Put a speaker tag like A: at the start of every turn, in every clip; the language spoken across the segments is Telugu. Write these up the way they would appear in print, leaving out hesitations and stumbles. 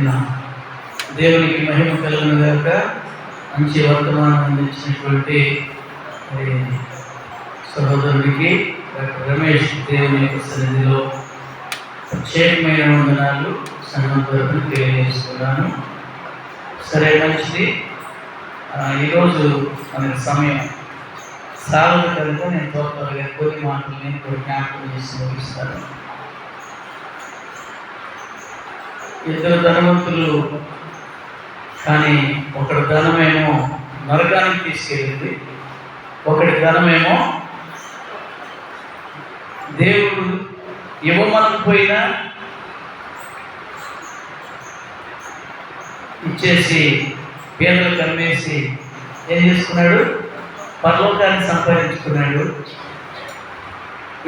A: విన్నాం. దేవునికి మహిమ కలుగును గాక. మంచి వర్తమానం అందించినటువంటి సహోదరుడికి డాక్టర్ రమేష్ దేవుని యొక్క సన్నిధిలో ప్రత్యేకమైన వందనాలు సన్మానాలు తెలియజేస్తున్నాను. సరే, మంచిది. ఈరోజు మనకి సమయం సాగదు కనుక నేను త్వరగా కొన్ని మాటలు నేను జ్ఞాపకం చేసి ముగిస్తాను. ఇద్దరు ధనవంతులు, కానీ ఒకటి ధనమేమో నరకానికి తీసుకెళ్ళింది, ఒకటి ధనమేమో దేవుడు ఇవ్వమనకపోయినా ఇచ్చేసి పేదలకు అమ్మేసి ఏం చేసుకున్నాడు? పరలోకాన్ని సంపాదించుకున్నాడు.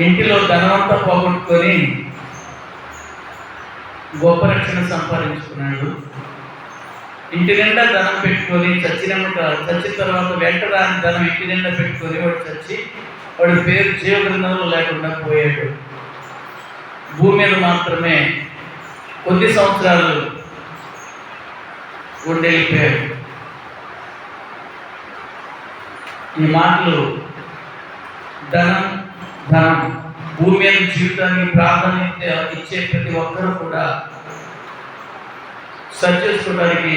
A: ఇంటిలో ధనమంతా పోగొట్టుకొని గొప్ప రక్షణ సంపాదించుకున్నాడు. ఇంటి నిండా ధనం పెట్టుకొని చచ్చిన తర్వాత వెంట రాని ధనం ఇంటి నిండా పెట్టుకొని వాడి పేరు జీవగ్రంథంలో లేకుండా పోయాడు. భూమి మీద మాత్రమే కొద్ది సంవత్సరాలు ఉండేళ్ళిపోయాడు. ఈ మాటలు ధనం భూమి మీద జీవితానికి ప్రాధాన్యత ఇచ్చే ప్రతి ఒక్కరూ కూడా సరి చేసుకోవడానికి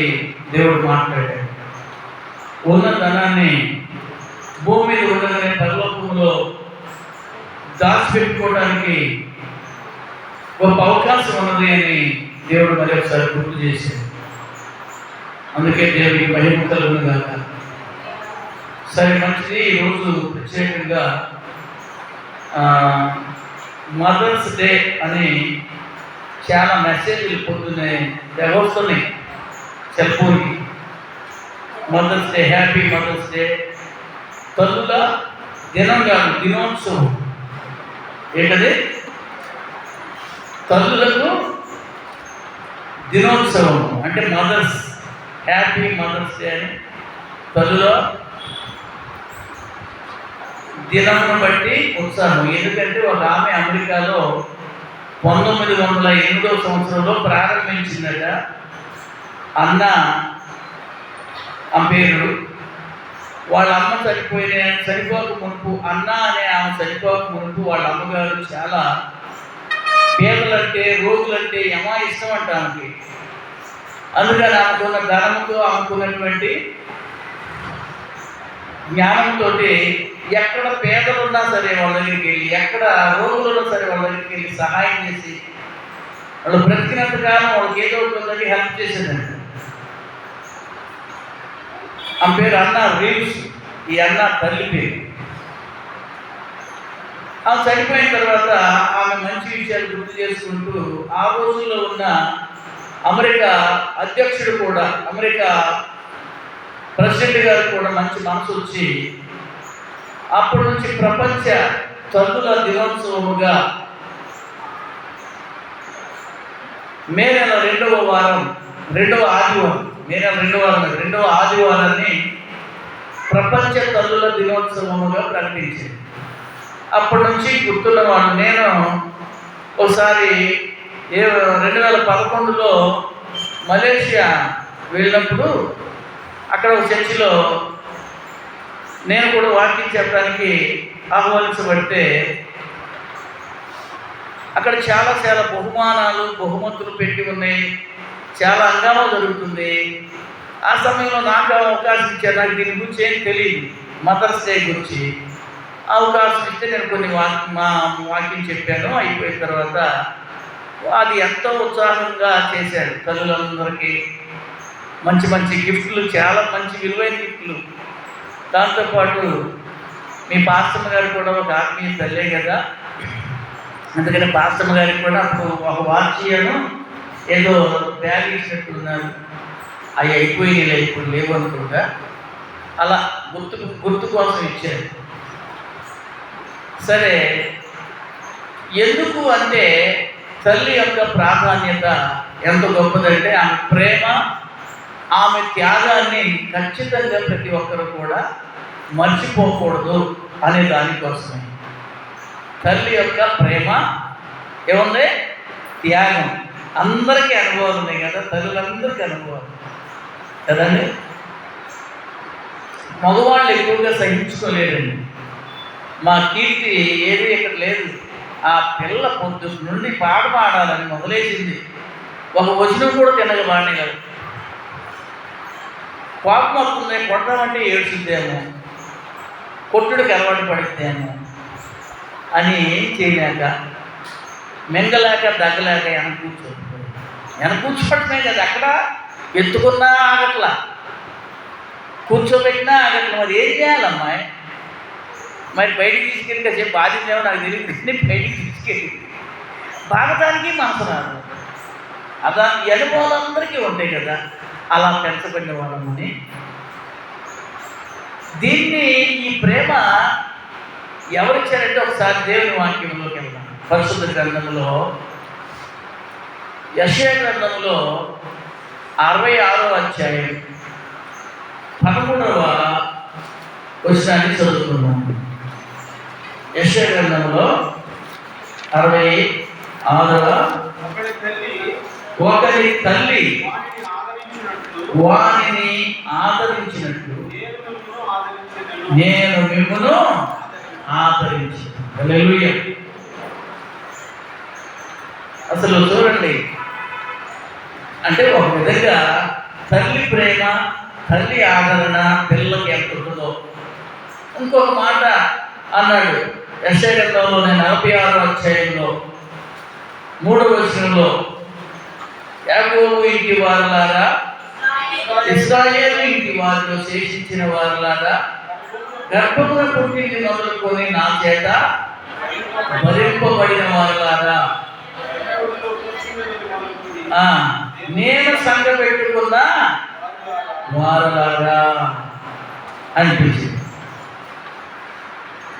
A: దేవుడు మాట్లాడాడు. ఉన్న ధనాన్ని భూమి మీద ఉండగానే పరలోకంలో దాచిపెట్టుకోవడానికి గొప్ప అవకాశం ఉన్నది అని దేవుడు మరి ఒకసారి గుర్తు చేశాడు. అందుకే దేవుడికి మహిమ కలుగును గాక. సరే, మంచిది. ఈరోజు ప్రత్యేకంగా మదర్స్ డే అని చాలా మెసేజ్లు పొద్దున్నాయి, వస్తున్నాయి సెల్ ఫోన్కి. Mother's day, happy mother's day. తల్లుల దినం కాదు, దినోత్సవం. ఏంటది? తల్లులకు దినోత్సవం అంటే మదర్స్, హ్యాపీ మదర్స్ డే అని. తల్లుల దినమును బట్టి ఉత్సాహం. ఎందుకంటే ఒక ఆమె అమెరికాలో 1908వ సంవత్సరంలో ప్రారంభించిందట. అన్న ఆ పేరు. వాళ్ళ అమ్మ చనిపోక మునుపు, అన్న అనే ఆమె చనిపోక మునుపు వాళ్ళ అమ్మగారు చాలా పేదలంటే, రోగులంటే ఇష్టం అంట ఆమెకి. అందుకని ఆమెకున్న ధనంతో, ఆమెకున్నటువంటి జ్ఞానంతో ఎక్కడ పేదలు ఉన్నా సరే వాళ్ళ దగ్గరికి వెళ్ళి, ఎక్కడ రోగులు ఉన్నా సరే వాళ్ళ దగ్గరికి వెళ్ళి సహాయం చేసి, వాళ్ళు బ్రతికినంత కాలం వాళ్ళకి ఏదో ఒకటి హెల్ప్ చేసేదండి. ఆ పేరు అన్న రీవ్స్. ఈ అన్న తల్లి పేరు. ఆమె చనిపోయిన తర్వాత ఆమె మంచి విషయాలు గుర్తు చేసుకుంటూ, ఆ రోజుల్లో ఉన్న అమెరికా అధ్యక్షుడు కూడా, అమెరికా ప్రెసిడెంట్ గారు కూడా మంచి మనసు వచ్చి అప్పటి నుంచి ప్రపంచ తల్లుల దినోత్సవముగా మే నెల రెండవ ఆదివారాన్ని ప్రపంచ తల్లుల దినోత్సవముగా ప్రకటించింది. అప్పటి నుంచి గుర్తున్నవాడు. నేను ఒకసారి 2011లో మలేషియా వెళ్ళినప్పుడు అక్కడ ఒక చర్చిలో నేను కూడా వాక్యం చెప్పడానికి ఆహ్వానించబడితే అక్కడ చాలా బహుమతులు పెట్టి ఉన్నాయి. చాలా హంగామా జరుగుతుంది. ఆ సమయంలో నాకు అవకాశం ఇచ్చారు. నాకు దీని గురించి ఏం తెలియదు, మదర్స్ డే గురించి. అవకాశం ఇస్తే నేను కొన్ని వాక్యం చెప్పాను. అయిపోయిన తర్వాత అది ఎంతో ఉత్సాహంగా చేశారు. తల్లులందరికీ మంచి గిఫ్ట్లు, చాలా మంచి విలువైన గిఫ్ట్లు. దాంతోపాటు మీ పాస్టమ్మ గారు కూడా ఒక ఆత్మీయ తల్లే కదా, అందుకని పాస్టమ్మ గారికి కూడా అప్పుడు ఒక వాచ్యను ఏదో బ్యాగ్ ఇచ్చినట్టున్నారు. అవి అయిపోయినాయి, ఇప్పుడు లేవు అనుకుంటా. అలా గుర్తు కోసం ఇచ్చారు. సరే, ఎందుకు అంటే తల్లి యొక్క ప్రాధాన్యత ఎంత గొప్పదంటే ఆమె ప్రేమ, ఆమె త్యాగాన్ని ఖచ్చితంగా ప్రతి ఒక్కరు కూడా మర్చిపోకూడదు అనే దానికోసమే. తల్లి యొక్క ప్రేమ ఏముంది? త్యాగం. అందరికీ అనుభవాలు ఉన్నాయి కదా, తల్లులందరికీ అనుభవాలు కదండి. మగవాళ్ళు ఎక్కువగా సహించుకోలేరండి. మా కీర్తి ఏది ఇక్కడ లేదు. ఆ పిల్ల పొద్దు నుండి పాట పాడాలని మొదలేసింది. ఒక వచనం కూడా తినక బాగానే కోపం వస్తుంది, కొట్టమంటే ఏడ్చుద్దేమో, కొట్టుడికి అలవాటు పడిద్దేమో అని చేయలేక, మింగలేక దగ్గలేక వెనక కూర్చోవటమే కదా, అక్కడ ఎత్తుకున్నా ఆగట్లా, కూర్చోబెట్టినా ఆగట్లా. మరి ఏం చేయాలమ్మాయి? మరి బయటికి తీసుకెళ్ళి కాసేపు బాధించేమో నాకు తెలియదు, బయటికి తీసుకెళ్ళి బాగటానికి మనసు రాదు. అదా ఈ అనుభవాలందరికీ ఉంటాయి కదా, అలా పెంచబడిన వాళ్ళని. దీన్ని ఈ ప్రేమ ఎవరిచ్చారంటే ఒకసారి దేవుని వాక్యంలోకి వెళ్దాం. పరిశుద్ధ గ్రంథంలో యెషయా గ్రంథంలో 66వ అధ్యాయం 13వ వచనాన్ని చదువుకున్నాం. యెషయా గ్రంథంలో 66వ ఒకరి తల్లి వారిని ఆదరించినట్లు నేను మిమ్మును ఆదరించాను. హల్లెలూయా. అసలు చూడండి, అంటే ఒక విధంగా తల్లి ప్రేమ, తల్లి ఆదరణ పిల్లలకి ఎంత ఉంటుందో. ఇంకొక మాట అన్నాడు యెషయా గ్రంథంలో 46వ అధ్యాయంలో 3వ వచనంలో, యాకోబు ఇంటి వారులారా, ఇశ్రాయేలు ఇంటి వారిలో శేషించిన వారులారా, గర్భమున పుట్టింది మొదలుకొని నా చేత భరింపబడిన వారులారా, నేను సంఘ పెట్టుకున్న వారులారా అనిపించింది.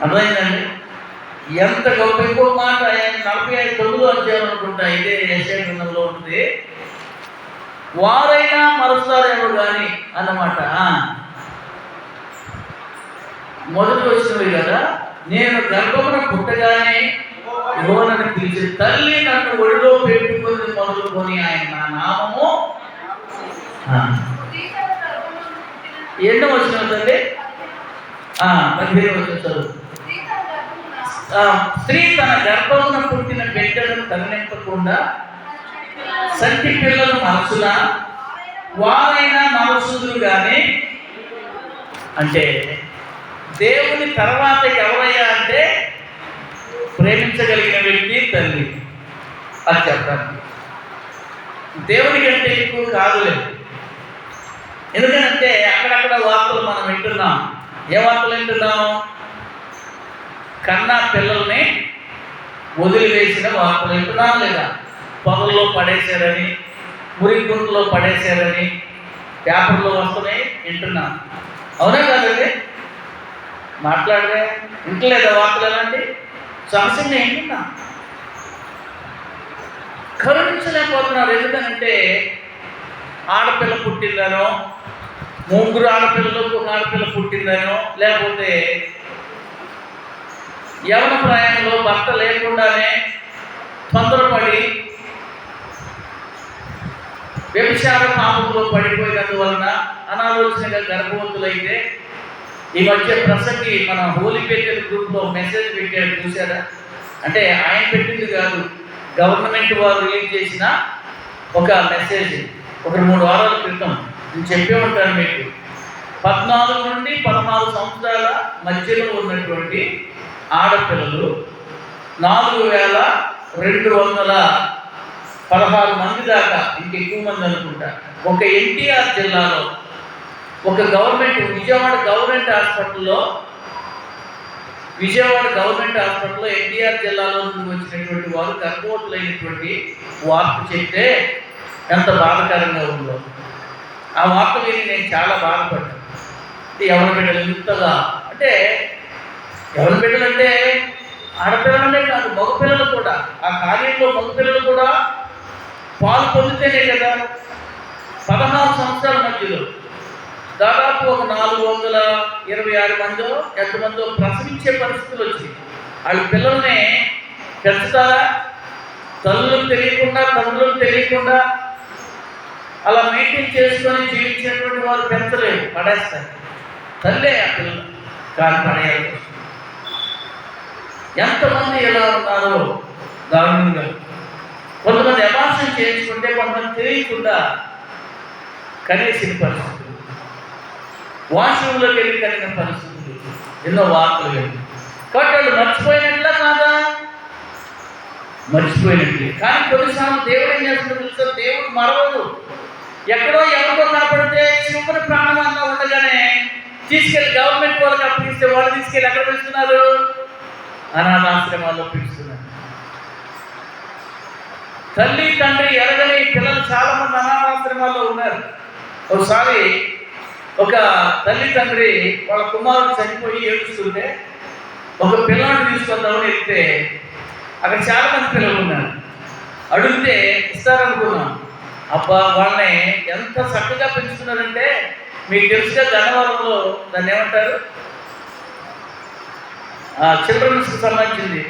A: అర్థమైందండి? ఎంత గొప్ప. ఇంకో మాట 45 అధ్యాయం అనుకుంటా, ఇదే యెషయా గ్రంథంలో ఉంటుంది, వారైనా మరుస్తారేమో కానీ అన్నమాట. మొదటి వచ్చినవి కదా, నేను గర్భమున పుట్టగానే యోనని పిలిచి తల్లి నన్ను ఒడిలో పెట్టుకుని మొదలుకొని ఆయన నా నామము ఎన్నో వచ్చిన తల్లి 15 వచ్చిన చదువు. స్త్రీ తన గర్భమున పుట్టిన బిడ్డను తరలింపకుండా సంటి పిల్లలు మనసున వారైనా మనసుదురు కానీ. అంటే దేవుని తర్వాత ఎవరయ్యా అంటే ప్రేమించగలిగిన వ్యక్తి తల్లి. అది చెప్పాలి. దేవుని కంటే ఎక్కువ కాదులేదు. ఎందుకంటే అక్కడక్కడ వార్తలు మనం వింటున్నాం. ఏ వార్తలు వింటున్నాం? కన్నా పిల్లల్ని వదిలివేసిన వార్తలు వింటున్నాం లేదా? పొదల్లో పడేశారని, మురిగుంట్లో పడేశారని పేపర్లో వస్తున్నాయి, వింటున్నాం. అవునా కాదండి? మాట్లాడదే వింటలేదా వార్తలు? ఎలాంటి సమస్యని వింటున్నాం. కరుణించలేకపోతున్నారు. ఎందుకంటే ఆడపిల్ల పుట్టిందనో, 3 ఆడపిల్లలకు 1 ఆడపిల్ల పుట్టిందనో, లేకపోతే యవన ప్రాయంలో భర్త లేకుండానే తొందరపడి వ్యభిచార పాపంలో పడిపోయినందువలన అనాలోచనగా గర్భవతులైతే, ఈ మధ్య ప్రసంగి మన హోలీపేటెల్ గ్రూప్లో మెసేజ్ పెట్టాడు, చూసారా? అంటే ఆయన పెట్టింది కాదు, గవర్నమెంట్ వారు రిలీజ్ చేసిన ఒక మెసేజ్. ఒక 3 వారాల క్రితం నేను చెప్పే ఉంటాను మీకు. 14 నుండి 16 సంవత్సరాల మధ్యలో ఉన్నటువంటి ఆడపిల్లలు 4216 మంది దాకా, ఇంకెక్కువ మంది అనుకుంటా, ఒక ఎన్టీఆర్ జిల్లాలో ఒక విజయవాడ గవర్నమెంట్ హాస్పిటల్లో ఎన్టీఆర్ జిల్లాలో నుండి వచ్చినటువంటి వారు గర్భవతులైనటువంటి వార్త చెప్తే ఎంత బాధాకరంగా ఉందో. ఆ వార్త విని నేను చాలా బాధపడ్డాను. ఎవరి బిడ్డలు ఇంతగా, అంటే ఎవరి బిడ్డలు అంటే ఆడపిల్లలనే కాదు, మగపిల్లలు కూడా, ఆ కార్యంలో మగపిల్లలు కూడా పాలు పొందితేనే కదా. 16 సంవత్సరాల మధ్యలో దాదాపు ఒక 426 మందో ఎంతమందో ప్రసవించే పరిస్థితులు వచ్చాయి. వాళ్ళ పిల్లల్ని పెంచుతారా? తల్లులకు తెలియకుండా, తండ్రులకు తెలియకుండా అలా మెయింటైన్ చేసుకొని జీవించేటువంటి వారు పెంచలేరు, పడేస్తారు. తల్లే ఆ పిల్లలు కానీ పడేయాలి. ఎంతమంది ఎలా ఉన్నారో దారుణంగా. కొంతమంది అబార్షన్ చేయించుకుంటే కొంతమంది తెలియకుండా కనేసిన పరిస్థితులు, వాష్రూమ్లోకి వెళ్ళి కలిగిన పరిస్థితులు ఎన్నో వార్తలు వెళ్ళి. కాబట్టి వాళ్ళు మర్చిపోయినట్లా కాదా? మర్చిపోయినట్లే. కానీ కొన్నిసార్లు దేవుడు ఏం చేస్తుందో తెలుసా? దేవుడు మరవదు. ఎక్కడో ఎవరికో కనపడితే శివుని ప్రాణంగా ఉండగానే తీసుకెళ్ళి గవర్నమెంట్ వాళ్ళకి అప్పగిస్తే వాళ్ళు తీసుకెళ్ళి ఎక్కడ పెంచుతున్నారు? అనాథాశ్రమాల్లో పెంచుతున్నారు. తల్లి తండ్రి ఎరగని పిల్లలు చాలా మంది అనాథాశ్రమాల్లో ఉన్నారు. ఒకసారి ఒక తల్లి తండ్రి వాళ్ళ కుమారుడు చనిపోయి ఏడుస్తుంటే ఒక పిల్లవాడిని తీసుకొద్దామని వెళ్తే అక్కడ చాలా మంది పిల్లలు ఉన్నారు. అడిగితే ఇస్తారనుకున్నాం. అబ్బా, వాళ్ళని ఎంత చక్కగా పెంచుతున్నారంటే, మీకు తెలుసుగా గన్నవరంలో దాన్ని ఏమంటారు, చిల్డ్రన్స్కి సంబంధించింది.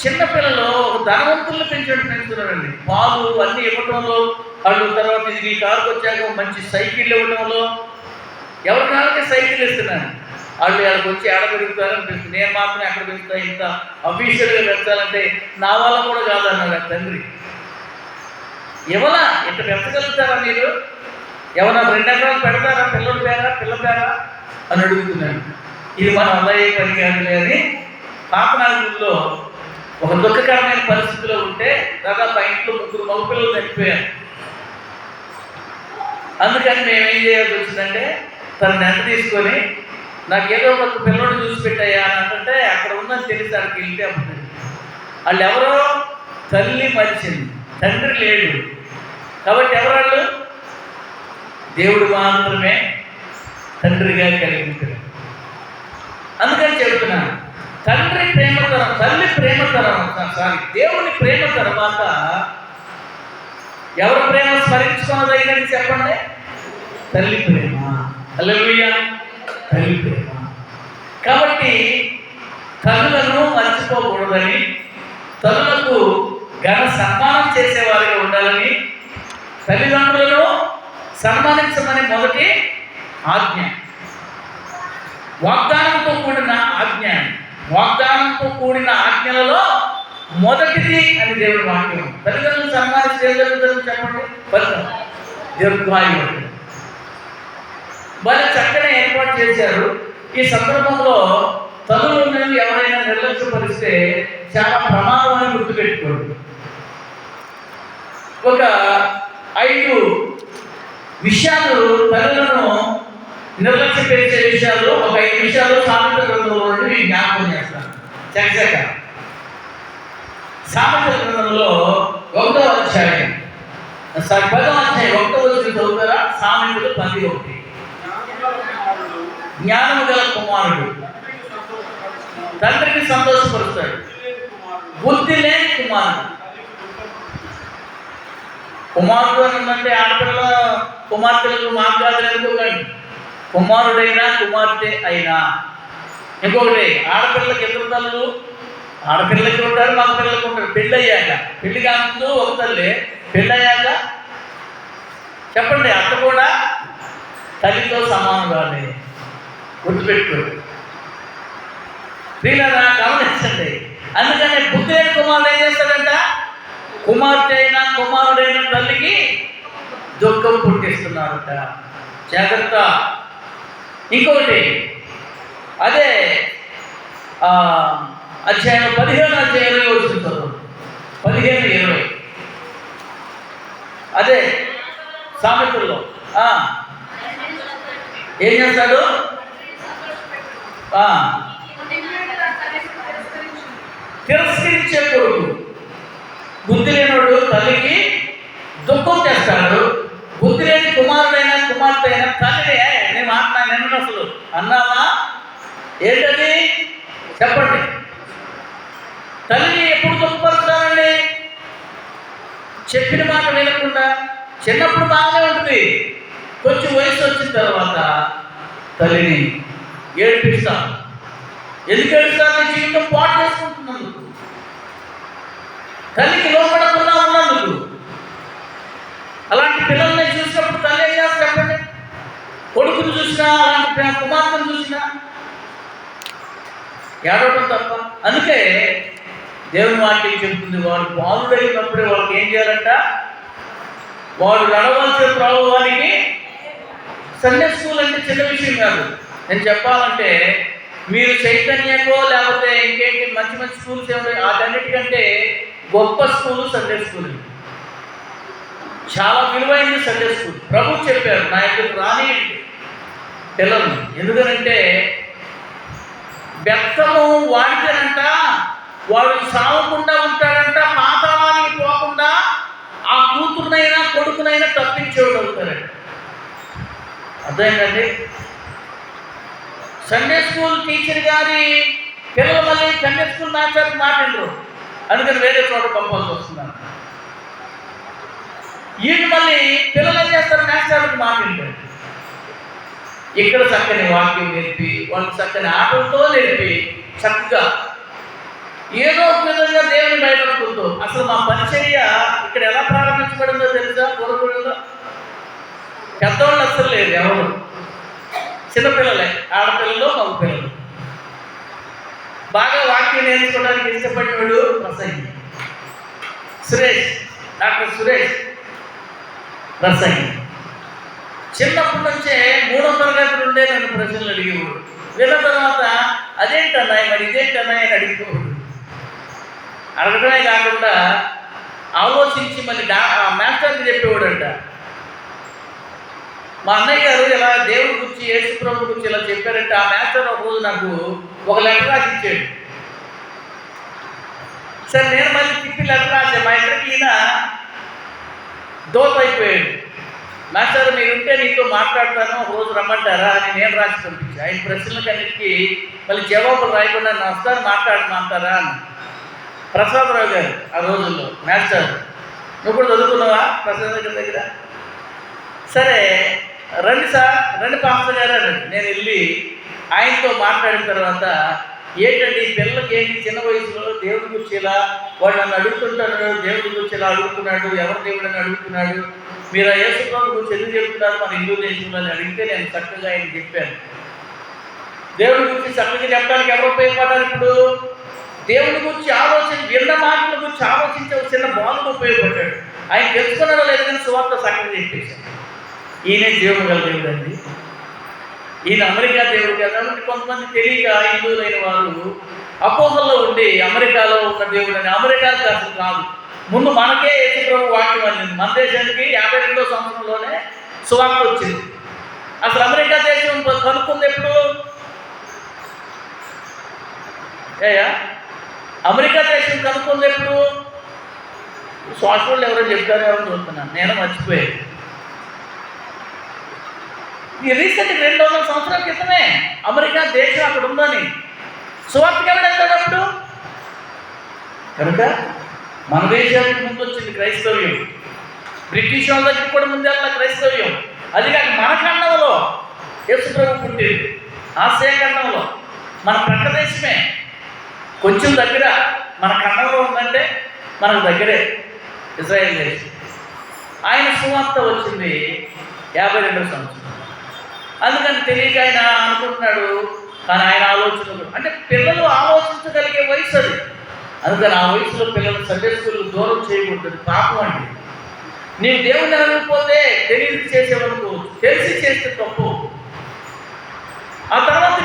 A: చిన్నపిల్లలు ఒక ధనవంతులను పెంచుతున్నారండి. పాలు అన్నీ ఇవ్వటంలో, వాళ్ళు తర్వాత ఇది కారుకు వచ్చాక మంచి సైకిళ్ళు ఇవ్వడంలో, ఎవరి కాళ్ళకి సైకిల్ ఇస్తున్నారు. వాళ్ళు వాళ్ళకి వచ్చి ఆడ పెరుగుతారనిపిస్తుంది. నేను మాత్రం ఎక్కడ పెరుగుతా, ఇంత అఫీషియల్గా పెంచాలంటే నా వల్ల కూడా కాదన్నాడు ఆ తండ్రి. ఎవరా ఇంత పెంచగలుగుతారా మీరు? ఏమన్నా 2 ఎకరాలు పెడతారా పిల్లల పేరా అని అడుగుతున్నాను. ఇది మన అల్లయ్య పని కాదులే అని పాపనాగుల్లో ఒక దుఃఖకరమైన పరిస్థితిలో ఉంటే దాదాపు ఆ ఇంట్లో 3 మగపిల్లలు చనిపోయారు. అందుకని మేమేం చేయాల్సి వచ్చిందంటే, తన నెంట తీసుకొని నాకు ఏదో ఒక పిల్లడు చూసి పెట్టాయా అని అంటే అక్కడ ఉందని తెలిసి అక్కడికి వెళ్తే అప్పుడు వాళ్ళు ఎవరో తల్లి మరిచింది, తండ్రి లేడు. కాబట్టి ఎవరాళ్ళు? దేవుడు మాత్రమే తండ్రిగా కలిగి ఉంటాడు. అందుకని చెబుతున్నాను, తండ్రి ప్రేమ తరం, తల్లి ప్రేమ తరం, దేవుని ప్రేమ తర్వాత ఎవరి ప్రేమ స్మరించుకున్నదైనది చెప్పండి? తల్లి ప్రేమ. హల్లెలూయా, తల్లి ప్రేమ. కాబట్టి తల్లులను మర్చిపోకూడదని, తల్లులకు ఘన సన్మానం చేసేవారిగా ఉండాలని, తల్లిదండ్రులను సన్మానించమని మొదటి ఆజ్ఞ. వాగ్దానంతో కూడిన ఆజ్ఞ. వాగ్దానంతో కూడిన ఆజ్ఞలలో మొదటిది అని దేవుడి వాక్యం. తల్లిదండ్రులు సన్మానిస్తే ఏం జరుగుతుందని చెప్పండి? ఫలితం, దీర్ఘాయువు. వాళ్ళు చక్కగా ఏర్పాటు చేశారు. ఈ సందర్భంలో తల్లులను ఎవరైనా నిర్లక్ష్యపరిస్తే చాలా ప్రమాదం అని గుర్తుపెట్టుకోండి. ఒక 5 విషయాలు తల్లులను నిర్లక్ష్య పెంచే విషయాలు, ఒక 5 విషయాలు సామెతల గ్రంథంలో నుండి నేను జ్ఞాపకం చేస్తాను. చక్కగా సామెతల గ్రంథంలో 1వ అధ్యాయం 10వ అధ్యాయం 1వ వచనం చదువుతారా? సామెతలు 11. జ్ఞానము గల కుమారుడు తండ్రికి సంతోషపరుస్తాడు, బుద్ధి లేని కుమారుడు. కుమారుడు అంటే ఆడపిల్ల కుమార్తెలకు మార్గాలు అనుకోకండి. కుమారుడైనా కుమార్తె అయినా. ఇంకొకటి, ఆడపిల్లకి 2 తల్లు, ఆడపిల్లకి ఉంటారు, మగ పిల్లలకు ఉంటారు. పెళ్ళి అయ్యాక, పెళ్లి కాకముందు ఒక తల్లి, పెళ్ళి అయ్యాక చెప్పండి అత్త కూడా తల్లితో సమానంగానే. గుర్తుపెట్టుకోండి ప్రియులారా, గమనించండి. అందుకని బుద్ధి లేని కుమారుడు ఏం చేస్తాడంట? కుమార్తె అయినా కుమారుడైన తల్లికి దుఃఖం పుట్టిస్తున్నారట. జాగ్రత్త. ఇంకొకటి, అదే అధ్యాయం 15 అధ్యాయంలో వచ్చింది 15-20. అదే సామెతల్లో ఏం చేస్తాడు? తిరస్కరించే కొడుకు. బుద్ధి లేనివాడు తల్లికి దుఃఖం చేస్తాడు. బుద్ధి లేని కుమారుడైనా కుమార్తె అయినా తల్లిని నేను మాట్లాడిన అసలు అన్నావా ఏంటది చెప్పండి? తల్లిని ఎప్పుడు దుఃఖపరుస్తానండి? చెప్పిన మాట వినకుండా. చిన్నప్పుడు బాగానే ఉంటుంది, కొంచెం వయసు వచ్చిన తర్వాత తల్లిని ఏడిపిస్తాను. ఎందుకు ఏడుస్తాను? జీవితం పాటు చేసుకుంటున్నందుకు. తల్లికి లోపల పిల్లల్ని చూసినప్పుడు తల్లి ఏం చేస్తారు చెప్పండి? కొడుకుని చూసినా, అలాంటి కుమార్తెను చూసినా ఏడవటం తప్ప. అందుకే దేవుని వాక్యం చెబుతుంది, వాడు బాలుడైనప్పుడే వాళ్ళకి ఏం చేయాలంట? వాడు నడవలసిన ప్రభువానికి. సండే స్కూల్ అంటే చిన్న విషయం కాదు. నేను చెప్పాలంటే మీరు చైతన్యకో లేకపోతే ఇంకేంటి మంచి మంచి స్కూల్స్ ఏమి, వాటన్నిటికంటే గొప్ప స్కూలు సండే స్కూల్. చాలా విలువైంది సండే స్కూల్. ప్రభు చెప్పారు, నా యొక్క రానియండి పిల్లలు. ఎందుకనంటే వ్యర్థము వాడితేనంట వాడు సావకుండా ఉంటాడంట, పాతాళానికి పోకుండా ఆ కూతురునైనా కొడుకునైనా తప్పించేవాడుతారంట. అర్థమైందండి? సండే స్కూల్ టీచర్ గారి పిల్లలు మళ్ళీ సండే స్కూల్ మాస్టర్కి మాట్లాడరు, అందుకని వేరే చోట పంపాల్సి వస్తున్నారు. వీళ్ళు మళ్ళీ పిల్లలు ఏం చేస్తారు? మాస్టర్కి మాట్లాడారు. ఇక్కడ చక్కని వాక్యం నేర్పి, వాళ్ళు చక్కని ఆటలతో నేర్పి, చక్కగా ఏదో ఒక విధంగా దేవుని భయపడుతుందో. అసలు మా పరిచర్య ఇక్కడ ఎలా ప్రారంభించబడిందో తెలుసా? పూర్వకులలో పెద్దవాళ్ళు అసలు లేదు, ఎవరు చిన్నపిల్లలే, ఆడపిల్లలు మగ పిల్లలు. బాగా వాక్యం నేర్చుకోవడానికి ఇష్టపడినవాడు ప్రసంగి సురేష్, డాక్టర్ సురేష్ ప్రసంగి. చిన్నప్పటి నుంచే 3వ తరగతి నుండే నన్ను ప్రశ్నలు అడిగేవాడు. విన్న తర్వాత అదేంటన్నాయి మరి ఇదేంటన్నాయి అని అడిగేవాడు. అడగడమే కాకుండా ఆలోచించి మళ్ళీ మాస్టర్కి చెప్పేవాడంట. మా అన్నయ్య గారు ఇలా దేవుడి గురించి, యేసు ప్రభు గురించి ఇలా చెప్పారంటే ఆ మాస్టర్ ఒక రోజు నాకు ఒక లెటర్ రాసి ఇచ్చాడు. సరే నేను మళ్ళీ తిప్పి లెటర్ రాసే. మా ఇద్దరికి ఈయన దోత అయిపోయాడు. మాస్టర్ మీరుంటే నీతో మాట్లాడతాను, ఒక రోజు రమ్మంటారా అని నేను రాసి పంపించాను. ఆయన ప్రశ్నలకన్నిటికీ మళ్ళీ జవాబులు రాయకుండా నా వస్తాను మాట్లాడమంటారా అని. ప్రసాదరావు గారు ఆ రోజుల్లో మాస్టర్. నువ్వు కూడా చదువుకున్నావా ప్రసాద్ గారి దగ్గర? సరే రండి సార్, రండి పాస్టర్ గారు అని నేను వెళ్ళి ఆయనతో మాట్లాడిన తర్వాత, ఏంటండి ఈ పిల్లలకి ఏంటి చిన్న వయసులో దేవుడి గురించి ఇలా వాడు నన్ను అడుగుతుంటాడు, దేవుడి గురించి ఇలా అడుగుతున్నాడు, ఎవరు దేవుడు అని అడుగుతున్నాడు, మీరు ఆ యేసు ప్రభు గురించి ఎందుకు చెప్తున్నారు మన హిందూ దేశంలో అని అడిగితే నేను చక్కగా ఆయన చెప్పాను. దేవుడి గురించి చక్కగా చెప్పడానికి ఎవరు ఉపయోగపడ్డారు? ఇప్పుడు దేవుడి గురించి విన్న మాటల గురించి ఆలోచించే ఒక చిన్న బాలుడు ఉపయోగపడ్డాడు. ఆయన తెలుసుకున్నాడో లేదు కానీ సువార్త చక్కగా చెప్పేశాడు. ఈయనే దేవుడు గల దేవుడు అండి, ఈయన అమెరికా దేవుడు కదా. కొంతమంది తెలియక హిందువులైన వారు అపోహల్లో ఉండి అమెరికాలో ఉన్న దేవుడు అని. అమెరికాకి అసలు కాదు, ముందు మనకే యేసు ప్రభు వాక్యం అందింది. మన దేశానికి 52వ సంవత్సరంలోనే సువార్త వచ్చింది. అసలు అమెరికా దేశం కనుక్కుంది ఎప్పుడు? అమెరికా దేశం కనుక్కుంది ఎప్పుడు? సోషల్ ఎవరో చెప్తారో ఎవరో చూస్తున్నాను, నేను మర్చిపోయాను. ఈ రీసెంట్ 200 సంవత్సరాల క్రితమే అమెరికా దేశం అక్కడ ఉందని సువార్తకి ఎవడెళ్తాడప్పుడు. కనుక మన దేశానికి ముందు వచ్చింది క్రైస్తవ్యం. బ్రిటిష్ వాళ్ళ దగ్గర కూడా ముందెళ్ళ క్రైస్తవ్యం. అది కాక మన ఖండంలో యేసు ప్రభు పుట్టింది, ఆసియా ఖండంలో మన ప్రక్క దేశమే. కొంచెం దగ్గర మన ఖండంలో ఉందంటే మనకు దగ్గరే ఇజ్రాయేల్ దేశం. ఆయన సువార్త వచ్చింది 52వ సంవత్సరం. అందుకని తెలియక ఆయన అనుకుంటున్నాడు, కానీ ఆయన ఆలోచనలు అంటే పిల్లలు ఆలోచించగలిగే వయసు అది. అందుకని ఆ వయసులో పిల్లలు సండే స్కూల్ దూరం చేయకూడదు, పాపం అండి. నీవు దేవుని అడగకపోతే తెలియదు చేసేవనుకోవచ్చు, తెలిసి చేస్తే తప్పు. ఆ తర్వాత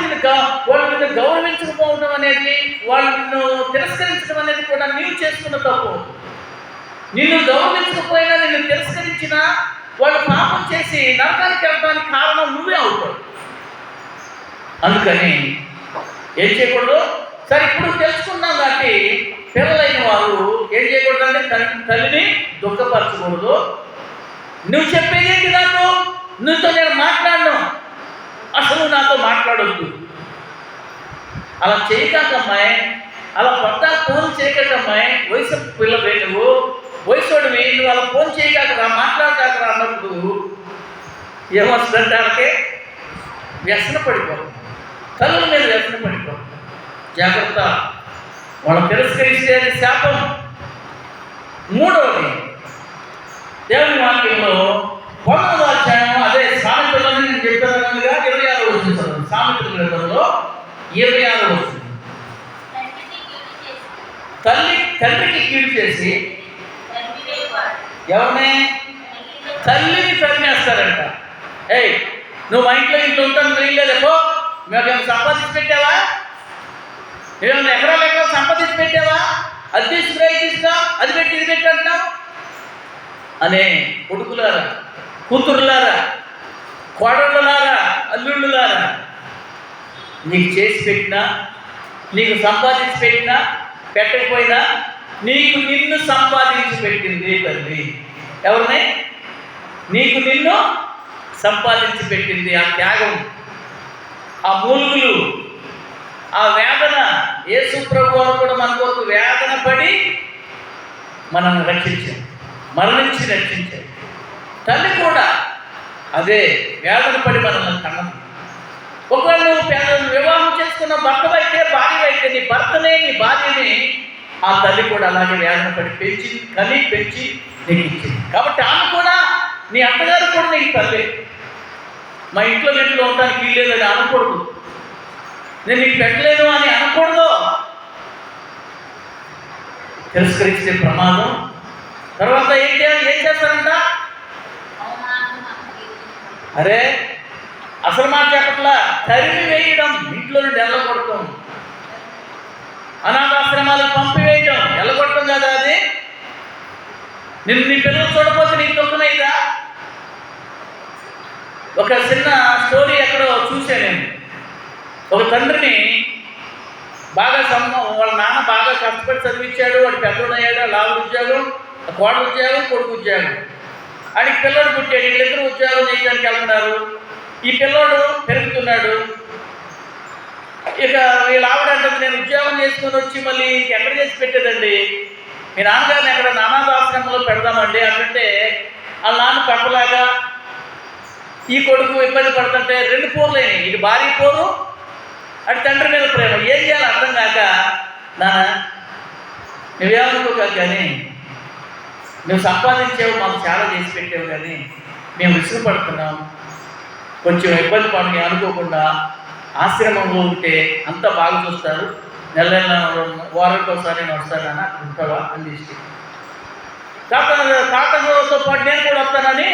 A: వాళ్ళు నిన్ను గౌరవించకపోవడం అనేది, వాళ్ళు నిన్ను తిరస్కరించడం అనేది కూడా నీవు చేసుకున్న తప్పు. నిన్ను గౌరవించకపోయినా, నిన్ను తిరస్కరించినా వాళ్ళు పాపం చేసి నరకానికి వెళ్ళడానికి కారణం నువ్వే అవుతావు. అందుకని ఏం చేయకూడదు? సరే ఇప్పుడు తెలుసుకున్నాం కాబట్టి పిల్లలైన వారు ఏం చేయకూడదు అంటే తల్లిని దుఃఖపరచకూడదు. నువ్వు చెప్పేది ఏంటి? నాకు నువ్వుతో నేను మాట్లాడను, అసలు నాతో మాట్లాడొద్దు. అలా చేయకాకమ్మాయి, అలా కొత్త ఫోన్ చేయకమ్మాయి. వయసు పిల్లవే, నువ్వు వయసుడివి, నువ్వు అలా ఫోన్ చేయకాకరా, మాట్లాడకాకరా అన్నప్పుడు ఏమొస్తుందంటే వాళ్ళకి వ్యసన పడిపోతుంది, కళ్ళ మీద వ్యసన పడిపోతుంది. జాగ్రత్త, వాళ్ళు తిరస్కరిస్తే అది శాపం. మూడవది దేవుని వాక్యంలో 9వ అధ్యాయం అదే సామెతలని నేను చెప్పానుగా 26వ వచనం చదవండి. సామెతల గ్రంథంలో 26వ వచనం. తండ్రికి కీడు చేసి ఎవరిని? తల్లిని తరిమేస్తారంట. ఏయ్, నువ్వు మా ఇంట్లో ఉంటాను వెళ్ళలేదపో, మేమేమైనా సంపాదించి పెట్టావా? ఏమైనా ఎకరాలు సంపాదించి పెట్టావా? అది తీసుకురా, ఇది తీసుకురా, అది పెట్టి ఇది పెట్టి అంటున్నావు అనే కొడుకులారా, కూతురులారా, కోడళ్ళలారా, అల్లుళ్ళలారా, నీకు చేసి పెట్టినా, నీకు సంపాదించి పెట్టినా పెట్టకపోయినా నీకు నిన్ను సంపాదించి పెట్టింది తల్లి. ఎవరిని? నీకు నిన్ను సంపాదించి పెట్టింది. ఆ త్యాగం, ఆ మూలుగులు, ఆ వేదన. యేసు ప్రభు వారు కూడా మన కొరకు వేదన పడి మనల్ని రక్షించారు, మరణించి రక్షించారు. తల్లి కూడా అదే వేదన పడి మనల్ని కన్నది. ఒకవేళ నువ్వు వివాహం చేసుకున్న భర్తవైతే, భార్యవైతే, నీ భర్తనే నీ భార్యని ఆ తల్లి కూడా అలాగే వేదన పడి పెంచి నీకు ఇచ్చింది. కాబట్టి ఆమె కూడా, నీ అత్తగారు కూడా నీకు తల్లి. మా ఇంట్లో ఉండడానికి వీల్లేదని అనకూడదు, నేను నీకు పెట్టలేను అని అనకూడదు. తిరస్కరిస్తే ప్రమాదం. తర్వాత ఏం చేస్తారంట? అరే, అసలు మాట చెప్పట్లా, తరిమి వేయడం, ఇంట్లో నుండి ఎల్లగొడతాం, అనాథాశ్రమాలకు పంపివేయడం, ఎల్లగొట్టడం కదా అది. నిన్ను నీ పిల్లలు చూడకపోతే నీకు దుఃఖమైదా? ఒక చిన్న స్టోరీ ఎక్కడో చూశాను నేను. ఒక తండ్రిని బాగా వాళ్ళ నాన్న బాగా కష్టపడి చదివించాడు. వాడు పెద్దోడయ్యాడు, లాభ ఉద్యోగం, కోడ ఉద్యోగం, కొడుకు ఉద్యోగం. ఆడికి పిల్లడు పుట్టాడు. వీళ్ళిద్దరూ ఉద్యోగం చేయడానికి వెళ్తున్నారు. ఈ పిల్లోడు పెరుగుతున్నాడు. ఇక వీళ్ళ ఆవిడ అంటుంది, నేను ఉద్యోగం చేసుకొని వచ్చి మళ్ళీ ఎక్కడ చేసి పెట్టేదండి, మీ నాన్నగారిని ఎక్కడ అనాథాశ్రమంలో పెడదామండి అంటే, వాళ్ళ నాన్న పక్కలాగా ఈ కొడుకు ఇబ్బంది పడుతుంటే 2 పోర్లైనవి. ఇటు భార్య పోరు, అటు తండ్రి మీద ప్రేమ. ఏం చేయాలో అర్థం కాక, నాన్న నువ్వేమనుకోక కానీ, నువ్వు సంపాదించావు, మాకు చాలా చేసి పెట్టావు, కానీ మేము విసుగుపడుతున్నాం, కొంచెం ఇబ్బంది పడి అనుకోకుండా ఆశ్రమంలో ఉంటే అంతా బాగా చూస్తారు, నెల వారానికి ఒకసారి నేను వస్తానని అక్కడ ఉంటావా అని ఇష్టం. తాతతో పాటు నేను కూడా వస్తానని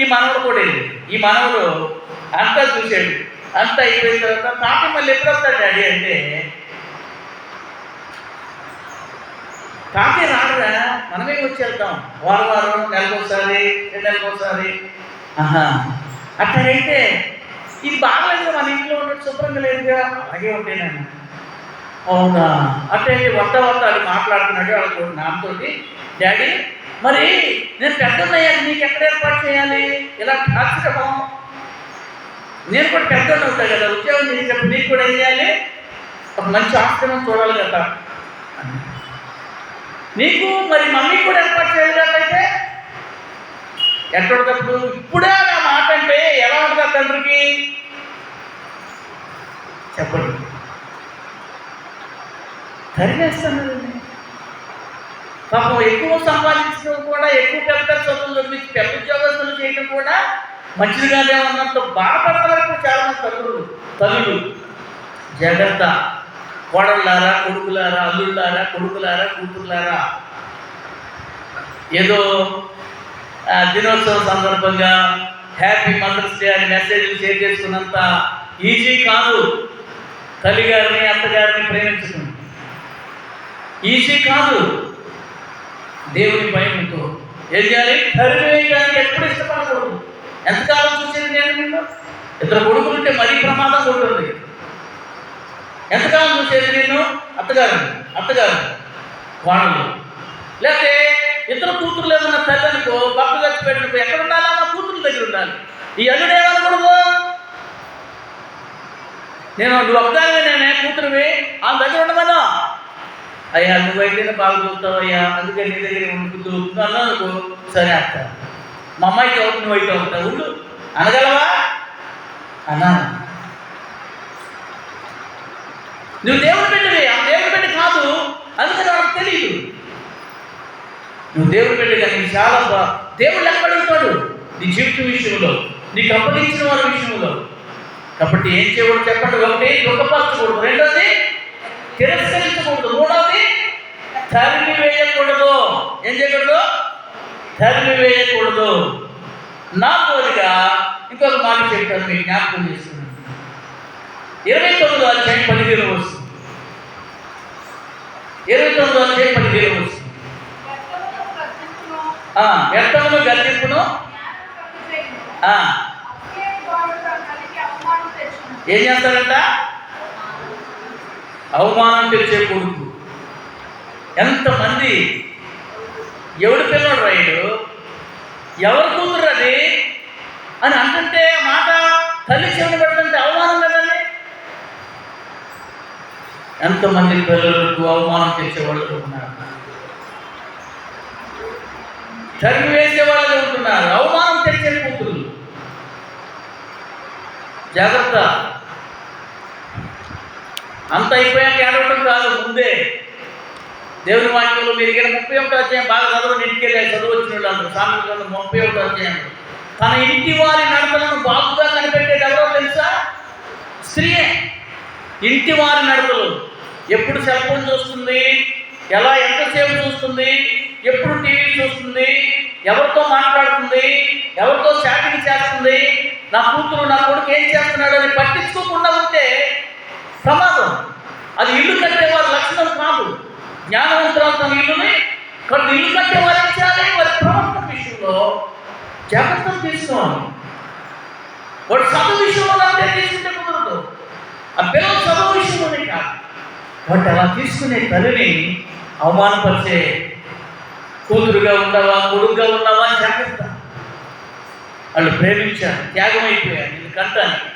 A: ఈ మనవడు కూడా వెళ్ళి, ఈ మనవడు అంతా చూశాడు. అంతా అయిపోయిన తర్వాత తాత మళ్ళీ ఎప్పుడు వస్తాడు డాడీ అంటే, తాతే రాడురా, మనమే వచ్చి వెళ్తాం, వారం నెలకొకసారి, 2 నెలకొకసారి. అట్లయితే ఇది బాగలేదుగా, మన ఇంట్లో ఉన్నట్టు శుభ్రంగా లేదుగా, అలాగే ఉంటాను. అవునా? అంటే వద్ద అది మాట్లాడుతున్నాడు వాళ్ళ నాన్నతోటి. డాడీ, మరి నేను పెద్దయ్యాను, నీకు ఎక్కడ ఏర్పాటు చేయాలి? ఇలా ఆశ్రమం, నేను కూడా పెద్దోడు అవుతాను కదా, ఉద్యోగం చేసేటప్పుడు నీకు కూడా ఏం చేయాలి? ఒక మంచి ఆశ్రమం చూడాలి కదా, నీకు మరి మమ్మీ కూడా ఏర్పాటు చేయాలి కాబట్టి ఎక్కడప్పుడు ఇప్పుడే నా మాట అంటే ఎలా ఉంటుంది తండ్రికి చెప్పండి. తరివేస్తానండి. పాపం ఎక్కువ సంపాదించడం కూడా, ఎక్కువ పెద్ద చదువులు చదివించి పెద్ద ఉద్యోగస్తులు చేయడం కూడా మంచిదిగానే ఉన్నంత బాధపడతారు చాలామంది తల్లులు. జాగ్రత్త, కోడళ్ళారా, కొడుకులారా, అల్లుళ్ళారా, కొడుకులారా, కూతురులారా. ఏదో దినోత్సవం సందర్భంగా హ్యాపీ మదర్స్ డే అని మెసేజ్లు షేర్ చేసుకున్నంత ఈజీ కాదు తల్లిగారిని, అత్తగారిని ప్రేమించడం. ఈజీ కాదు. దేవుని భయంతో ఏం చేయాలి? తరివేయడానికి ఎప్పుడు ఇష్టపడకూడదు. ఎంతకాలం చూసేది నేను నిన్ను? 2 కొడుకులుంటే మరీ ప్రమాదం ఉంటుంది. ఎంతకాలం చూసేది నిన్ను? అత్తగారు వాళ్ళు, లేకపోతే 2 కూతురు లేదన్న తల్లినికో, భర్త చచ్చిపోయినకు ఎక్కడ ఉండాలి? నా కూతురు దగ్గర ఉండాలి. ఈ అల్లుడు ఏమనకూడదు, నువ్వు ఒక్కదానివే, నేనే కూతురువి, ఆమె దగ్గర ఉండమన్నా. అయ్యా నువ్వైతేనే బాగా చూస్తావు అయ్యా, అందుకే నీ దగ్గర ఉండుకుంటూ అన్నానుకో, సరే అక్క, మా అమ్మాయికి అవుతుంది, నువ్వైతే అవుతావు, ఉండు అనగలవా అన్నా? నువ్వు దేవుని బిడ్డవి, ఆ దేవుని బిడ్డ కాదు, అందుకని వాళ్ళకి తెలియదు. నువ్వు దేవుని బిడ్డగా నీకు చాలా దేవుడు ఎక్కడుంటాడు? నీ జీవితం విషయంలో, నీకు అప్పగించిన వారి విషయంలో. కాబట్టి ఏం చేయకూడదు చెప్పండి? ఒకటి, దుఃఖపరచకూడదు. రెండోది, తిరస్కరించకూడదు. మూడోది, తరిమి వేయకూడదు. ఏం చేయకూడదు? తరిమి వేయకూడదు. నాలుగోదిగా ఇంకొక మాట చెప్తాను, మీకు జ్ఞాపకం చేస్తున్నాను. 29వ అధ్యాయం 15వ వచనం. 29వ అధ్యాయం 15వ వచనం. వ్యర్థమును గద్దింపును ఏం చేస్తాడంట? అవమానం తెచ్చే కొడుకు. ఎంతమంది, ఎవడి పిల్లడు రైడు, ఎవరు కూతురు అది అని అంటుంటే మాట తల్లి చెవిని పెడుతుంటే అవమానం కదండి. ఎంతమంది పిల్లలకు అవమానం తెచ్చేవాళ్ళు ఉన్నారు, తరిమి వేసే వాళ్ళు ఉంటున్నారు, అవమానం తెచ్చే కూతురు. జాగ్రత్త. అంత అయిపోయాక ఏడవటం కాదు, ముందే దేవుని వాక్యంలో మీరు ఇక్కడ 31వ అధ్యాయం బాగా చదవండి. ఇంటికి వెళ్ళి చదువు వచ్చిన వాళ్ళు అందరూ సామెతలు 31వ అధ్యాయం. తన ఇంటి వారి నడతలను బాగుగా కనిపెట్టేది ఎవరో తెలుసా? స్త్రీయే. ఇంటి వారి నడతలు, ఎప్పుడు సెల్ ఫోన్ చూస్తుంది, ఎలా ఎంతసేపు చూస్తుంది, ఎప్పుడు టీవీ చూస్తుంది, ఎవరితో మాట్లాడుతుంది, ఎవరితో చాటింగ్ చేస్తుంది, నా కూతురు నా కొడుకు ఏం చేస్తున్నాడు అని పట్టించుకోకుండా ఉంటే ప్రమాదం. అది ఇల్లు కట్టేవారి లక్షణం కాదు. జ్ఞానవంతురాలు తన ఇల్లుని ఇల్లు కట్టేవారు ఏం చేయాలి? వారి ప్రవర్తన విషయంలో జాగ్రత్తలు తీసుకోవాలి. వాడు చదువు విషయంలో అంటే తీసుకుంటే కుదరదు, ఆ పిల్లల చదువు విషయంలోనే కాదు. వాటి అలా తీసుకునే తల్లిని అవమానపరిచే కూతురుగా ఉన్నావా, కొడుకుగా ఉన్నావా జాగ్రత్త. వాళ్ళు ప్రేమించారు, త్యాగం అయిపోయారు నేను కంటానికి,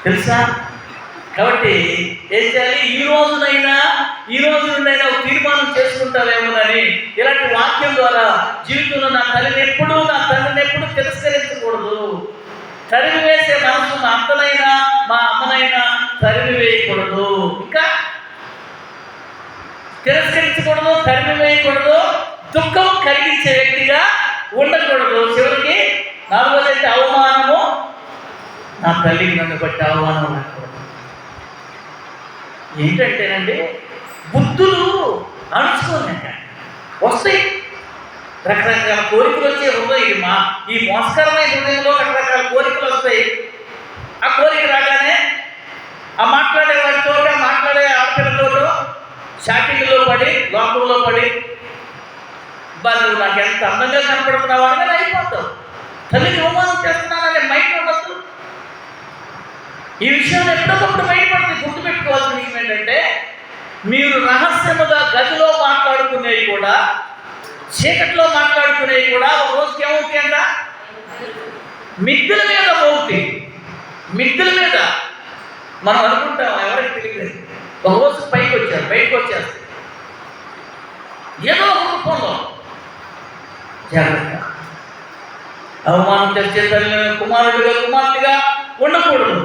A: తెలుసా? కాబట్టి ఏం చేయాలి? ఈ రోజు నుండి ఒక తీర్మానం చేసుకుంటావేమోనని ఇలాంటి వాక్యం ద్వారా జీవితంలో నా తండ్రిని ఎప్పుడు తిరస్కరించకూడదు. తరిమి వేసే మనసు మా అత్తనైనా మా అమ్మనైనా తరిమి వేయకూడదు. ఇంకా తిరస్కరించకూడదు, తరిమి వేయకూడదు, దుఃఖం కలిగించే వ్యక్తిగా ఉండకూడదు. చివరికి 4వది అవమానము. నా తల్లికి నన్ను బట్టి అవమానం ఉండకూడదు. ఏంటంటేనండి, బుద్ధులు అణుచుకోలేక వస్తాయి, రకరకాల కోరికలు వచ్చే హృదయం. ఈ మోసకరమైన హృదయంలో రకరకాల కోరికలు వస్తాయి. ఆ కోరిక రాగానే ఆ మాట్లాడే వాడితో, మాట్లాడే ఆడపిల్లతో షాపింగ్లో పడి, లోకంలో పడి, వాళ్ళు నాకు ఎంత అందంగా కనపడుతున్నావా అని అయిపోతావు. తల్లికి అవమానం చేస్తున్నాననే మైండ్ ఉండదు. ఈ విషయాన్ని ఎప్పటికప్పుడు బయటపడుతుంది. గుర్తుపెట్టుకోవాల్సిన విషయం ఏంటంటే, మీరు రహస్యముగా గదిలో మాట్లాడుకునేవి కూడా, చీకట్లో మాట్లాడుకునేవి కూడా ఒక రోజుకి ఏమవుతాయి అంట? మిద్దెల మీద మోగుతాయి. మిద్దెల మీద మనం అనుకుంటాం, ఎవరికి తెలియలేదు. ఒక రోజు బయటకు వచ్చేస్తాయి ఏదో ఒక రూపంలో. జాగ్రత్త. అవమానం తెచ్చే తల్లిని కుమారుడిగా కుమార్తెగా ఉండకూడదు.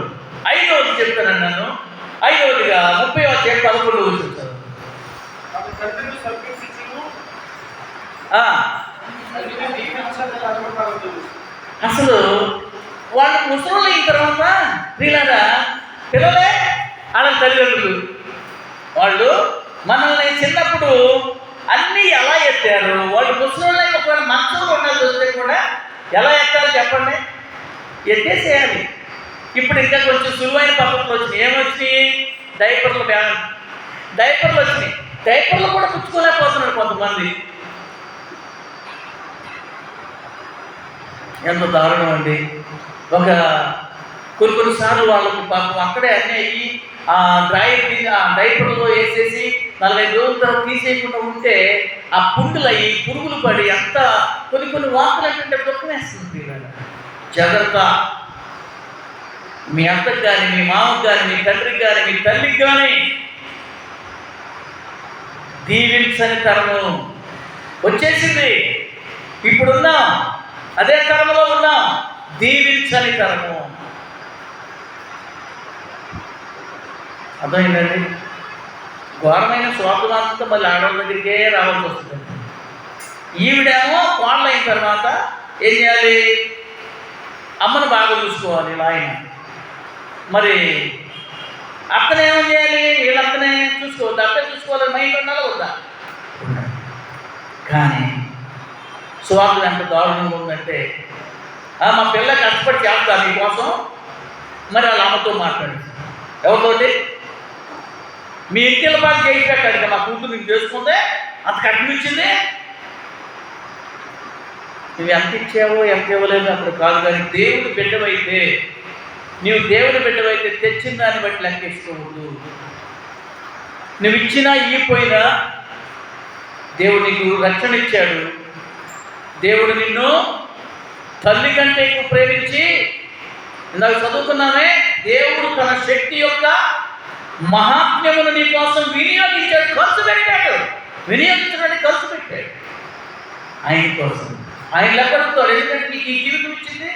A: 5వది చెప్తాను నన్ను. 5వదిగా 30వ అధ్యాయం 11వ వచనం. అసలు వాళ్ళు ముసలు అయిన తర్వాత పిల్లలే వాళ్ళ తల్లిదండ్రులు. వాళ్ళు మనల్ని చిన్నప్పుడు అన్నీ ఎలా ఎత్తారు. వాళ్ళు ముసలి ఒకవేళ మంచంలో ఉండాల్సి వస్తే కూడా ఎలా ఎత్తారు చెప్పండి? ఎత్తేసేయాలి. ఇప్పుడు ఇంకా కొంచెం సులువైన పద్ధతులు వచ్చినాయి. ఏమొచ్చినాయి? డైపర్లు వచ్చినాయి. డైపర్లు కూడా పుచ్చుకోలేకపోతున్నారు కొంతమంది. ఎంత దారుణం అండి. కొన్నిసార్లు వాళ్ళకి పాపం అక్కడే అన్నీ అయ్యి ఆ డైపర్లో వేసేసి 45 రోజుల తర్వాత తీసేయకుండా ఉంటే ఆ పుండులు అయ్యి పురుగులు పడి అంత కొన్ని వార్తలు అంటే దుఃఖం వేస్తుంది. జాగ్రత్త. మీ అత్తకు కానీ, మీ మామకు కానీ, మీ తండ్రికి కానీ, మీ తల్లికి కానీ దీవించని తరము వచ్చేసింది. ఇప్పుడున్నాం, అదే తరంలో ఉన్నాం. దీవించని తరము. అర్థమైందండి? ఘోరమైన స్వార్థవాంతో మళ్ళీ ఆడవాళ్ళ దగ్గరికే రావాల్సి వస్తుంది. ఈవిడేమో కోడలు అయిన తర్వాత ఏం చేయాలి? అమ్మను బాగా చూసుకోవాలి ఇలా ఆయన. మరి అత్తనే ఏమో చేయాలి? వీళ్ళత్తనే చూసుకోవద్దు, అత్తే చూసుకోవాలని మైండ్ ఉండాలి వద్దా? కానీ స్వార్థం ఎంత దారుణంగా ఉందంటే, మా పిల్ల కష్టపడి చేస్తా మీకోసం, మరి వాళ్ళ అమ్మతో మాట్లాడి ఎవరితోటి? మీ ఇంటిల బాగా చేసి పెట్టాడు కదా, మా కూతురు నీకు చేసుకుందే అంత కట్టించింది. నువ్వు ఎంత ఇచ్చావో ఎంత ఇవ్వలేదు అప్పుడు కాదు, కానీ దేవుడు బిడ్డవైతే, నీవు దేవుని బిడ్డవైతే తెచ్చిన దాన్ని బట్టి లెక్కేసుకోవద్దు. నువ్వు ఇచ్చినా ఇవ్వపోయినా దేవుడు నీకు రక్షణ ఇచ్చాడు. దేవుడు నిన్ను తల్లి కంటే ఎక్కువ ప్రేమించి, ఇందాక చదువుకున్నామే, దేవుడు తన శక్తి యొక్క మహాత్మ్యమును నీ కోసం వినియోగించాడు, ఖర్చు పెట్టాడు. వినియోగించడానికి ఖర్చు పెట్టాడు ఆయన కోసం. ఆయన లెక్కడుతాడు. ఎందుకంటే నీకు ఈ జీవితం ఇచ్చింది,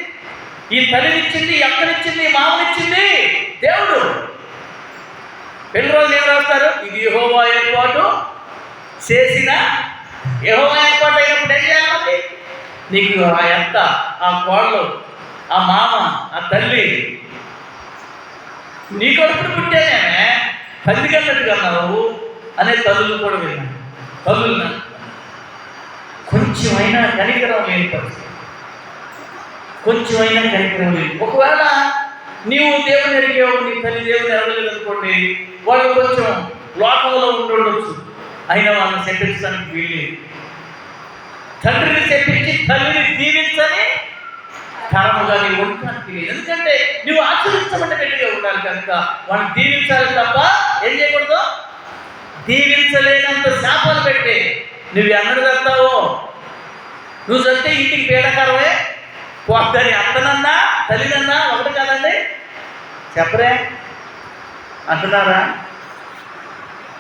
A: ఈ తల్లిని ఇచ్చింది, ఈ అక్కనిచ్చింది, ఈ మామనిచ్చింది దేవుడు. పెళ్లి రోజులు ఏం రాస్తారు? ఇది యెహోవా ఏర్పాటు చేసిన, యెహోవా ఏర్పాటు అయినప్పుడు ఏం చేయాలి? నీకు ఆ అత్త, ఆ కోడలు, ఆ మామ, ఆ తల్లి నీ కొడుకుని పుట్టేనే తల్లి కన్నట్టుగా అన్నావు అనే తల్లులు కూడా విన్నాను. తల్లులు కొంచెమైనా కనికరం లేని పరిస్థితి, కొంచెమైనా కనికరం లేదు. ఒకవేళ నీవు దేవుని ఎరిగేవు, నీ తల్లి దేవుని ఎరగలేదు అనుకోండి, వాళ్ళు కొంచెం లోకంలో ఉండొచ్చు, అయినా వాళ్ళని శపించడానికి వీల్లేదు. తండ్రిని శపించి తల్లిని దీవించని కారణంగా నీవు ఉండటానికి లేదు. ఎందుకంటే నువ్వు ఆచరించబడ్డ బిడ్డగా ఉండాలి కనుక వాళ్ళని దీవించాలి తప్ప ఏం చేయకూడదు. దీవించలేనంత శాపాలు పెట్టి నువ్వు ఎన్నడు చస్తావో, నువ్వు చస్తే ఇంటికి పీడకరమే పోద్దని అత్తనన్నా తల్లినన్నా ఒకటి కాదండి, చెప్పరే అంటున్నారా?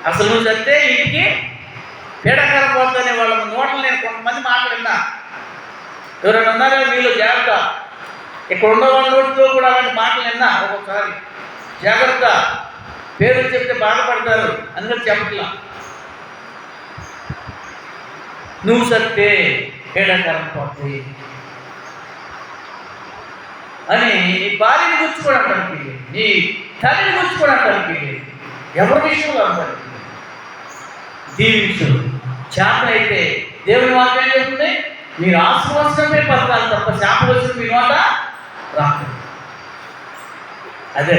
A: అసలు నువ్వు చస్తే ఇంటికి పీడకరం పోద్దని వాళ్ళ నోటలు నేను కొంతమంది మాట్లాడినా. ఎవరైనా ఉన్నారో మీలో జాగ్రత్త. ఇక్కడ ఉన్న వాళ్ళ నోటిలో కూడా అలాంటి మాటలు విన్నా ఒక్కొక్కసారి. జాగ్రత్త, పేరు చెప్తే బాధపడతారు అందుకని చెప్పట్లా. నువ్వు చస్తే పీడకరం పోతుంది అని నీ భార్యని గుర్చుకోవడానికి, నీ తల్లిని గుర్చుకోవడానికి, ఎవరి విషయంలో అంటారు దీవించు. శాప అయితే దేవుని వాక్యం చెప్తుంది, మీరు ఆశీర్వచనమే పథకాలు తప్ప శాపవచనం మీ నోట రాదు. అదే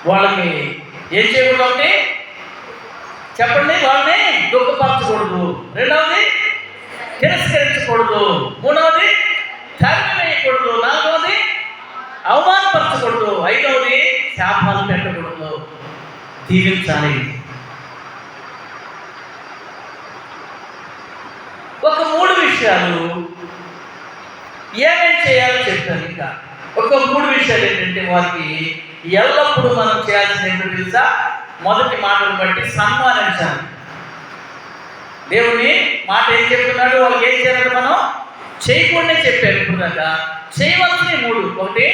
A: వాళ్ళకి ఏం చేయకూడదు? ఒకటి చెప్పండి, వాళ్ళని దుఃఖపరచకూడదు. రెండవది తిరస్కరించకూడదు. మూడవది తరిమి వేయకూడదు. నాలుగవది అవమానపరచకూడదు. ఐదవది శాపాలు పెట్టకూడదు. దీవించాలి. ఒక 3 విషయాలు ఏమేమి చేయాలో చెప్తాను. ఇంకా ఒక 3 విషయాలు ఏంటంటే వారికి ఎల్లప్పుడూ మనం చేయాల్సిన ఏంటో తెలుసా? మొదటి మాటను బట్టి సన్మానించాలి. దేవుని మాట ఏం చెప్తున్నాడు? వాళ్ళకి ఏం చేయాలంటే మనం చేయకుండా చెప్పారు. ఇప్పుడు దాకా చేయవలసినవి 3. ఒకటి